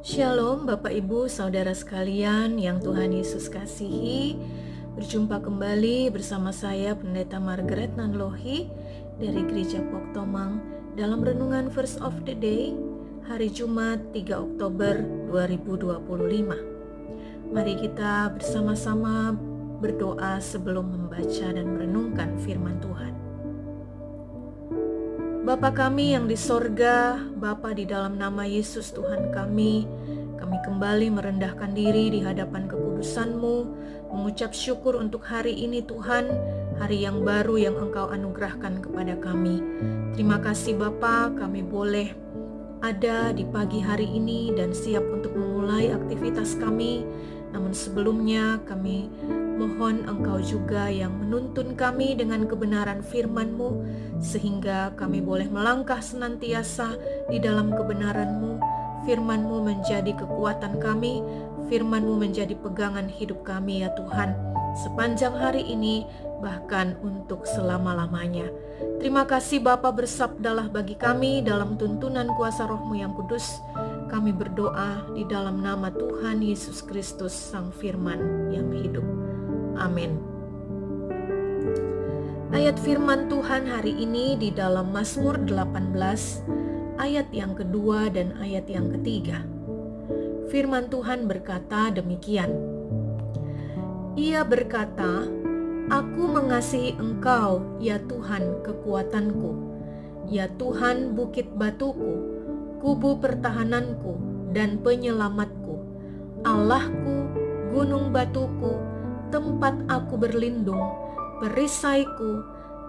Shalom Bapak Ibu Saudara sekalian yang Tuhan Yesus kasihi. Berjumpa kembali bersama saya Pendeta Margaret Nanlohi dari Gereja Poktomang dalam Renungan Verse of the Day hari Jumat 3 Oktober 2025. Mari kita bersama-sama berdoa sebelum membaca dan merenungkan firman Tuhan. Bapa kami yang di sorga, Bapa di dalam nama Yesus Tuhan kami kembali merendahkan diri di hadapan kekudusan-Mu, mengucap syukur untuk hari ini Tuhan, hari yang baru yang Engkau anugerahkan kepada kami. Terima kasih Bapa, kami boleh ada di pagi hari ini dan siap untuk memulai aktivitas kami. Namun sebelumnya kami mohon Engkau juga yang menuntun kami dengan kebenaran firman-Mu, sehingga kami boleh melangkah senantiasa di dalam kebenaran-Mu. Firman-Mu menjadi kekuatan kami, firman-Mu menjadi pegangan hidup kami ya Tuhan, sepanjang hari ini bahkan untuk selama-lamanya. Terima kasih Bapa, bersabdalah bagi kami dalam tuntunan kuasa Roh-Mu yang kudus. Kami berdoa di dalam nama Tuhan Yesus Kristus Sang Firman yang hidup. Amin. Ayat firman Tuhan hari ini di dalam Mazmur 18 ayat yang kedua dan ayat yang ketiga. Firman Tuhan berkata demikian. Ia berkata, "Aku mengasihi Engkau, ya Tuhan kekuatanku, ya Tuhan bukit batuku, kubu pertahananku dan penyelamatku, Allahku, gunung batuku, tempat aku berlindung, perisaiku,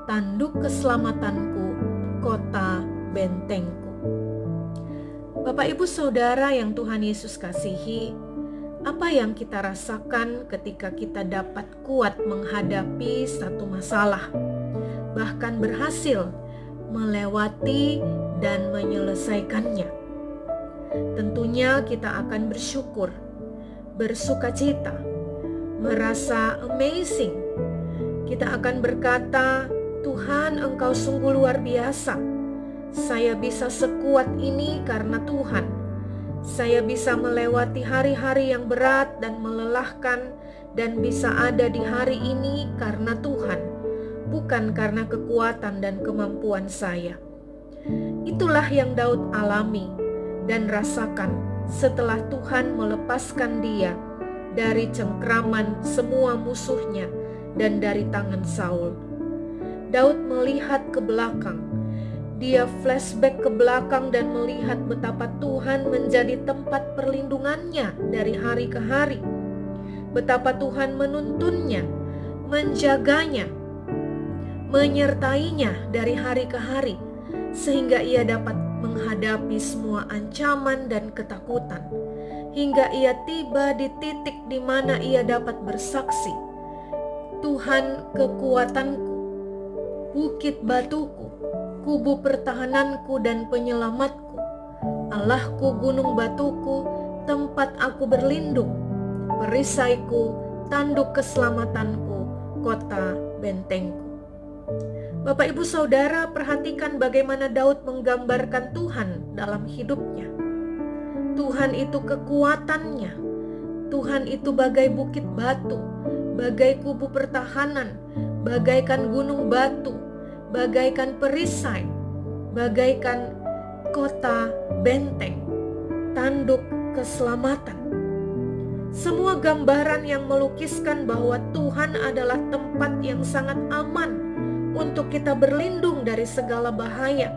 tanduk keselamatanku, kota bentengku." Bapak Ibu Saudara yang Tuhan Yesus kasihi, apa yang kita rasakan ketika kita dapat kuat menghadapi satu masalah, bahkan berhasil melewati dan menyelesaikannya? Tentunya kita akan bersyukur, bersukacita, merasa amazing. Kita akan berkata, "Tuhan, Engkau sungguh luar biasa. Saya bisa sekuat ini karena Tuhan. Saya bisa melewati hari-hari yang berat dan melelahkan dan bisa ada di hari ini karena Tuhan, bukan karena kekuatan dan kemampuan saya." Itulah yang Daud alami dan rasakan setelah Tuhan melepaskan dia dari cengkraman semua musuhnya dan dari tangan Saul. Daud melihat ke belakang. Dia flashback ke belakang dan melihat betapa Tuhan menjadi tempat perlindungannya dari hari ke hari. Betapa Tuhan menuntunnya, menjaganya, menyertainya dari hari ke hari, sehingga ia dapat menghadapi semua ancaman dan ketakutan, hingga ia tiba di titik di mana ia dapat bersaksi, "Tuhan kekuatanku, bukit batuku, kubu pertahananku dan penyelamatku, Allahku gunung batuku, tempat aku berlindung, perisaiku, tanduk keselamatanku, kota bentengku." Bapak Ibu Saudara, perhatikan bagaimana Daud menggambarkan Tuhan dalam hidupnya. Tuhan itu kekuatannya. Tuhan itu bagai bukit batu, bagai kubu pertahanan, bagaikan gunung batu, bagaikan perisai, bagaikan kota benteng, tanduk keselamatan. Semua gambaran yang melukiskan bahwa Tuhan adalah tempat yang sangat aman untuk kita berlindung dari segala bahaya,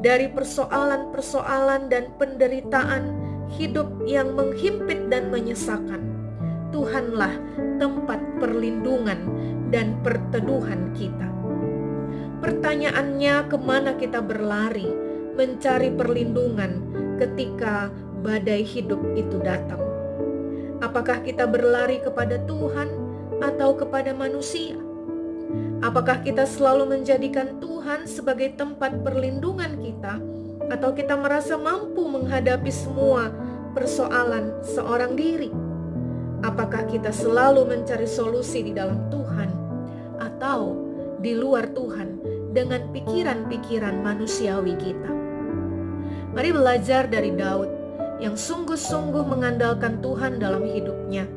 dari persoalan-persoalan dan penderitaan hidup yang menghimpit dan menyesakan. Tuhanlah tempat perlindungan dan perteduhan kita. Pertanyaannya, kemana kita berlari mencari perlindungan ketika badai hidup itu datang? Apakah kita berlari kepada Tuhan atau kepada manusia? Apakah kita selalu menjadikan Tuhan sebagai tempat perlindungan kita, atau kita merasa mampu menghadapi semua persoalan seorang diri? Apakah kita selalu mencari solusi di dalam Tuhan atau di luar Tuhan dengan pikiran-pikiran manusiawi kita? Mari belajar dari Daud yang sungguh-sungguh mengandalkan Tuhan dalam hidupnya,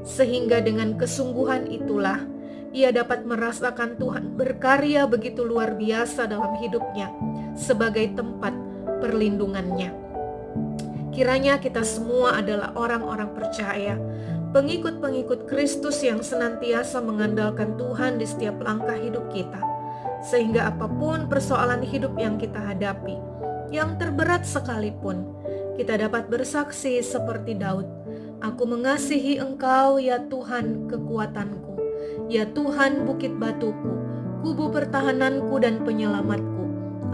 sehingga dengan kesungguhan itulah ia dapat merasakan Tuhan berkarya begitu luar biasa dalam hidupnya sebagai tempat perlindungannya. Kiranya kita semua adalah orang-orang percaya, pengikut-pengikut Kristus yang senantiasa mengandalkan Tuhan di setiap langkah hidup kita, sehingga apapun persoalan hidup yang kita hadapi, yang terberat sekalipun, kita dapat bersaksi seperti Daud, "Aku mengasihi Engkau ya Tuhan kekuatanku, ya Tuhan bukit batuku, kubu pertahananku dan penyelamatku,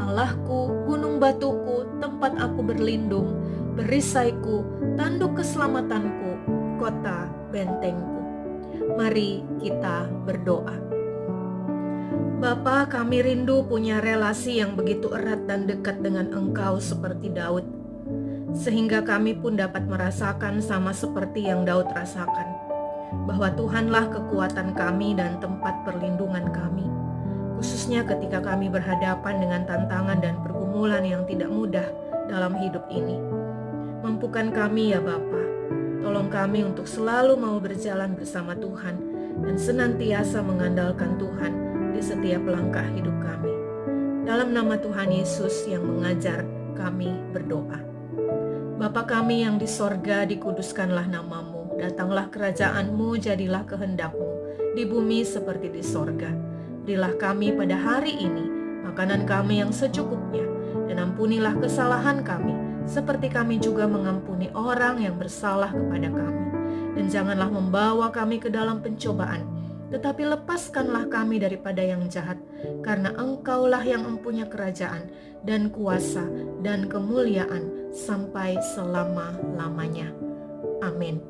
Allahku, gunung batuku, tempat aku berlindung, perisaiku, tanduk keselamatanku, kota bentengku." Mari kita berdoa. Bapa, kami rindu punya relasi yang begitu erat dan dekat dengan Engkau seperti Daud, sehingga kami pun dapat merasakan sama seperti yang Daud rasakan, bahwa Tuhanlah kekuatan kami dan tempat perlindungan kami, khususnya ketika kami berhadapan dengan tantangan dan pergumulan yang tidak mudah dalam hidup ini. Mampukan kami ya Bapa, tolong kami untuk selalu mau berjalan bersama Tuhan dan senantiasa mengandalkan Tuhan di setiap langkah hidup kami. Dalam nama Tuhan Yesus yang mengajar kami berdoa. Bapa kami yang di sorga, dikuduskanlah namamu, datanglah kerajaan-Mu, jadilah kehendak-Mu, di bumi seperti di sorga. Berilah kami pada hari ini makanan kami yang secukupnya, dan ampunilah kesalahan kami, seperti kami juga mengampuni orang yang bersalah kepada kami. Dan janganlah membawa kami ke dalam pencobaan, tetapi lepaskanlah kami daripada yang jahat, karena Engkaulah yang mempunyai kerajaan dan kuasa dan kemuliaan sampai selama-lamanya. Amin.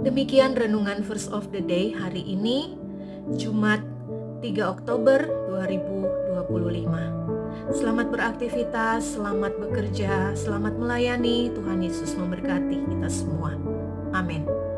Demikian renungan Verse of the Day hari ini, Jumat 3 Oktober 2025. Selamat beraktivitas, selamat bekerja, selamat melayani. Tuhan Yesus memberkati kita semua. Amin.